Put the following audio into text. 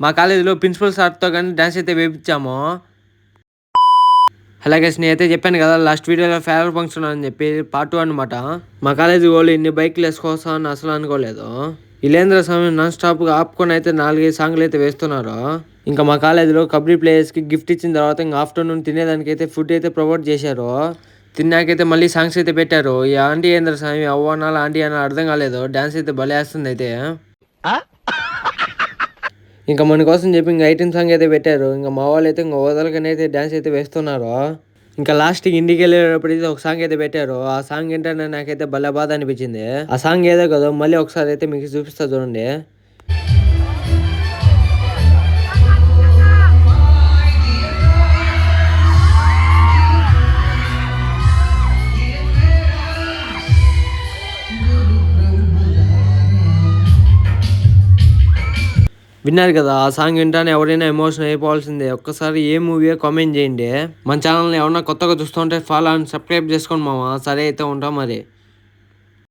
మా కాలేజీలో ప్రిన్సిపల్ సార్తో కానీ డ్యాన్స్ అయితే వేయించాము. అలాగే నేనైతే చెప్పాను కదా లాస్ట్ వీడియోలో ఫేర్వెల్ ఫంక్షన్ అని చెప్పి పార్ట్ 2 అనమాట. మా కాలేజీ వాళ్ళు ఇన్ని బైక్లు వేసుకోవచ్చా అని అసలు అనుకోలేదు. ఇలేంద్ర స్వామి నాన్ స్టాప్గా ఆపుకొని అయితే 4-5 సాంగ్లు అయితే వేస్తున్నారు. ఇంకా మా కాలేజీలో కబడ్డీ ప్లేయర్స్కి గిఫ్ట్ ఇచ్చిన తర్వాత ఇంకా ఆఫ్టర్నూన్ తినేదానికి అయితే ఫుడ్ అయితే ప్రొవైడ్ చేశారు. తిన్నాకైతే మళ్ళీ సాంగ్స్ అయితే పెట్టారు. ఈ ఆంటీ ఏంద్ర స్వామి అవ్వనాలు ఆంటీ అని అర్థం కాలేదు. డ్యాన్స్ అయితే భలే వేస్తుంది అయితే. ఇంకా మన కోసం చెప్పి ఇంకా ఐటెం సాంగ్ అయితే పెట్టారు. ఇంకా మా వాళ్ళు అయితే ఇంకా వదలకనే అయితే డ్యాన్స్ అయితే వేస్తున్నారు. ఇంకా లాస్ట్కి ఇంటికి వెళ్ళేటప్పుడు అయితే ఒక సాంగ్ అయితే పెట్టారు. ఆ సాంగ్ ఏంటంటే నాకైతే భలే బాధ అనిపించింది. ఆ సాంగ్ ఏదో కదా మళ్ళీ ఒకసారి అయితే మీకు చూపిస్తా చూడండి. విన్నారు కదా ఆ సాంగ్ వింటానే ఎవరైనా ఎమోషన్ అయిపోవాల్సిందే. ఒక్కసారి ఏ మూవీ కామెంట్ చేయండి. మన ఛానల్ని ఎవరన్నా కొత్తగా చూస్తుంటే ఫాలో అండ్ సబ్స్క్రైబ్ చేసుకోండి మామ. సరే అయితే ఉంటాం మరి.